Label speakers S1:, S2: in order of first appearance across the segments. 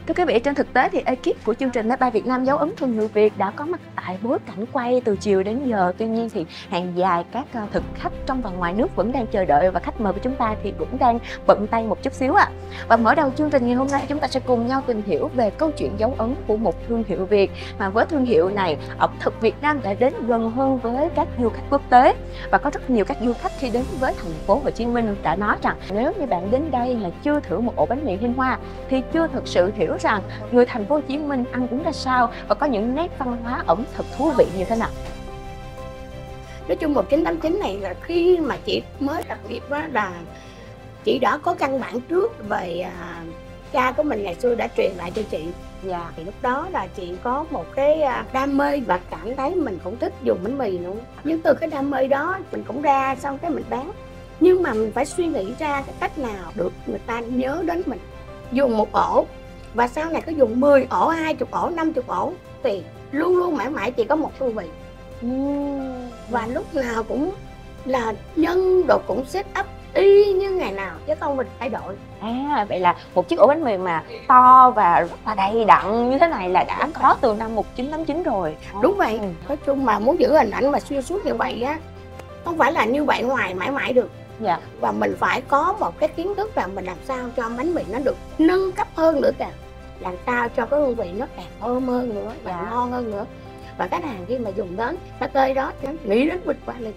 S1: Thưa quý vị, trên thực tế thì ekip của chương trình Bye Bye Việt Nam dấu ấn thương hiệu Việt đã có mặt tại bối cảnh quay từ chiều đến giờ. Tuy nhiên thì hàng dài các thực khách trong và ngoài nước vẫn đang chờ đợi và khách mời của chúng ta thì cũng đang bận tay một chút xíu ạ. Và mở đầu chương trình ngày hôm nay chúng ta sẽ cùng nhau tìm hiểu về câu chuyện dấu ấn của một thương hiệu Việt. Mà với thương hiệu này, ẩm thực Việt Nam đã đến gần hơn với các du khách quốc tế. Và có rất nhiều các du khách khi đến với thành phố Hồ Chí Minh đã nói rằng nếu như bạn đến đây mà chưa thử một ổ bánh mì Hiên Hoa thì chưa thực sự hiểu rằng người thành phố Hồ Chí Minh ăn uống ra sao và có những nét văn hóa ẩm thực thú vị như thế nào.
S2: Nói chung 1989 này là khi mà chị mới lập nghiệp đó, là chị đã có căn bản trước về cha của mình ngày xưa đã truyền lại cho chị. Và thì lúc đó là chị có một cái đam mê và cảm thấy mình cũng thích dùng bánh mì nữa. Nhưng từ cái đam mê đó mình cũng ra xong cái mình bán. Nhưng mà mình phải suy nghĩ ra cái cách nào được người ta nhớ đến mình. Dùng một ổ và sau này có dùng 10 ổ, 20 ổ, 50 ổ thì luôn luôn mãi mãi chỉ có một hương vị. Và lúc nào cũng là nhân đồ cũng set up y như ngày nào chứ không mình thay đổi.
S1: Vậy là một chiếc ổ bánh mì mà to và rất là đầy đặn như thế này là đã có từ năm 1989 rồi.
S2: Đúng vậy. Nói chung mà muốn giữ hình ảnh mà xuyên suốt như vậy á, không phải là như vậy hoài mãi mãi được.
S1: Dạ.
S2: Và mình phải có một cái kiến thức là mình làm sao cho bánh mì nó được nâng cấp hơn nữa kìa. Làm sao cho cái hương vị nó càng thơm hơn nữa và ngon hơn nữa. Và khách hàng khi mà dùng đến cái tơi đó nghĩ đến Vinh Hoa liền.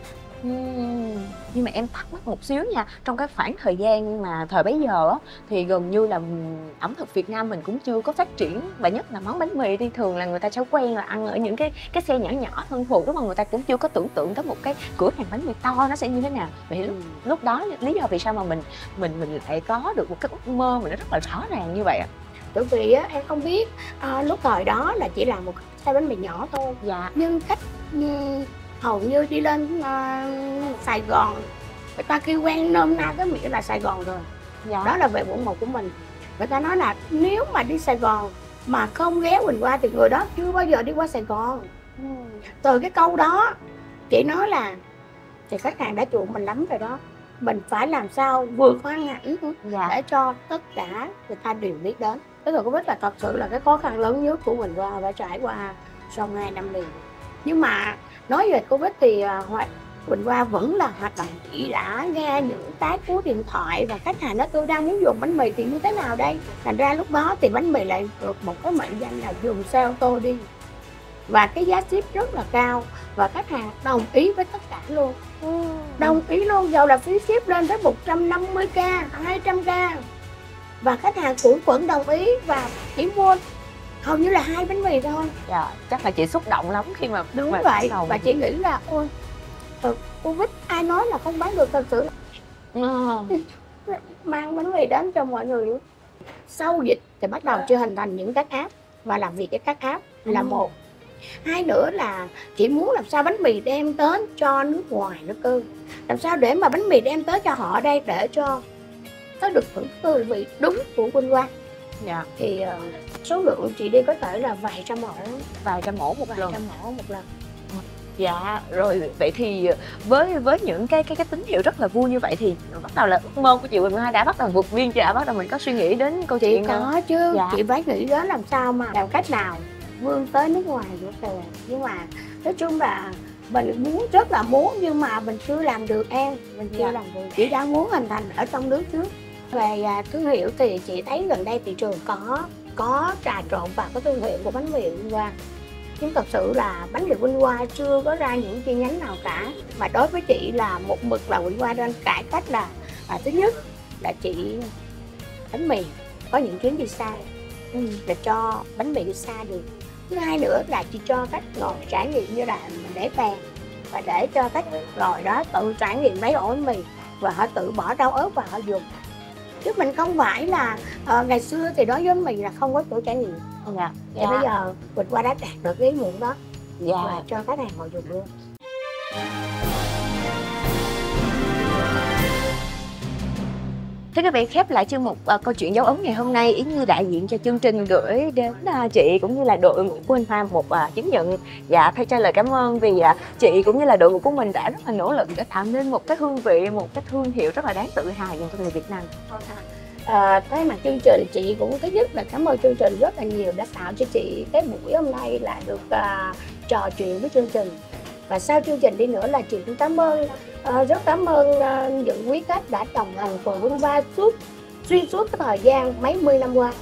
S1: Nhưng mà em thắc mắc một xíu nha, trong cái khoảng thời gian mà thời bấy giờ á, thì gần như là ẩm thực Việt Nam mình cũng chưa có phát triển, và nhất là món bánh mì thì thường là người ta sẽ quen là ăn ở những cái xe nhỏ nhỏ thân thuộc, đúng không? Người ta cũng chưa có tưởng tượng tới một cái cửa hàng bánh mì to nó sẽ như thế nào. Vậy lúc đó lý do vì sao mà mình lại có được một cái ước mơ mà nó rất là rõ ràng như vậy ạ?
S2: Bởi vì á, em không biết lúc thời đó là chỉ làm một xe bánh mì nhỏ thôi.
S1: Dạ.
S2: Nhưng khách hầu như đi lên Sài Gòn, người ta kêu quen nôm na cái miệng là Sài Gòn rồi.
S1: Dạ.
S2: Đó là về quận 1 của mình. Người ta nói là nếu mà đi Sài Gòn mà không ghé Quỳnh Hoa thì người đó chưa bao giờ đi qua Sài Gòn. Từ cái câu đó chị nói là thì khách hàng đã chuộng mình lắm rồi đó. Mình phải làm sao vượt qua hẳn để cho tất cả người ta đều biết đến. Cái thời Covid là thật sự là cái khó khăn lớn nhất của Quỳnh Hoa đã trải qua sau 2 năm liền. Nhưng mà nói về Covid thì Quỳnh Hoa vẫn là hoạt động. Chị đã nghe những cái cú điện thoại và khách hàng nói tôi đang muốn dùng bánh mì thì như thế nào đây. Thành ra lúc đó thì bánh mì lại được một cái mệnh danh là dùng xe ô tô đi. Và cái giá ship rất là cao và khách hàng đồng ý với tất cả luôn. Đồng ý luôn, dầu là phí ship lên tới 150k, 200k. Và khách hàng cũng vẫn đồng ý và chỉ mua hầu như là 2 bánh mì thôi.
S1: Dạ, chắc là chị xúc động lắm khi mà
S2: đúng vậy. Và chị nghĩ là ôi Covid ai nói là không bán được, thật sự mang bánh mì đến cho mọi người luôn. Sau dịch thì bắt đầu chưa hình thành những các app và làm việc với các app là một. Hai nữa là chị muốn làm sao bánh mì đem tới cho nước ngoài nữa cơ. Làm sao để mà bánh mì đem tới cho họ đây để cho nó được hưởng hương vị đúng của Quỳnh Hoa.
S1: Dạ.
S2: Thì số lượng chị đi có thể là vài trăm ổ một lần.
S1: Dạ, rồi vậy thì với những cái tín hiệu rất là vui như vậy thì bắt đầu là ước mơ của chị Quỳnh Hoa đã bắt đầu vượt biên chưa ạ? Bắt đầu mình có suy nghĩ đến câu chuyện
S2: có chứ.
S1: Dạ.
S2: Chị phải nghĩ đến làm sao mà làm cách nào vươn tới nước ngoài nữa kìa. Nhưng mà nói chung là mình muốn, rất là muốn, nhưng mà mình chưa làm được em. Mình chưa làm được. Chị đang muốn hình thành ở trong nước trước. Về thương hiệu thì chị thấy gần đây thị trường có trà trộn vào cái thương hiệu của bánh mì Quỳnh Hoa. Nhưng thật sự là bánh mì Quỳnh Hoa chưa có ra những chi nhánh nào cả. Mà đối với chị là một mực là Quỳnh Hoa đang cải cách là thứ nhất là chị bánh mì có những chuyến đi xa để cho bánh mì đi xa được. Thứ hai nữa là chị cho khách ngồi trải nghiệm như là mình để bàn và để cho khách ngồi đó tự trải nghiệm lấy ổ bánh mì và họ tự bỏ rau ớt và họ dùng. Chứ mình không phải là ngày xưa thì đối với bánh mì là không có chỗ trải nghiệm.
S1: Dạ.
S2: Thì bây giờ Quỳnh Hoa đã đạt được cái ý muốn đó.
S1: Dạ.
S2: Và cho khách hàng họ dùng luôn.
S1: Thưa quý vị, khép lại chương mục câu chuyện dấu ấn ngày hôm nay, Yến Như đại diện cho chương trình gửi đến chị cũng như là đội ngũ của Quỳnh Hoa một chứng nhận. Dạ, thay cho lời cảm ơn vì chị cũng như là đội ngũ của mình đã rất là nỗ lực để tạo nên một cái hương vị, một cái thương hiệu rất là đáng tự hào dành cho người Việt Nam.
S2: Thay mặt chương trình, chị cũng thứ nhất là cảm ơn chương trình rất là nhiều đã tạo cho chị cái buổi hôm nay lại được trò chuyện với chương trình. Và sau chương trình đi nữa là chị cũng cảm ơn rất cảm ơn những quý khách đã đồng hành cùng Vân Va xuyên suốt cái thời gian mấy mươi năm qua.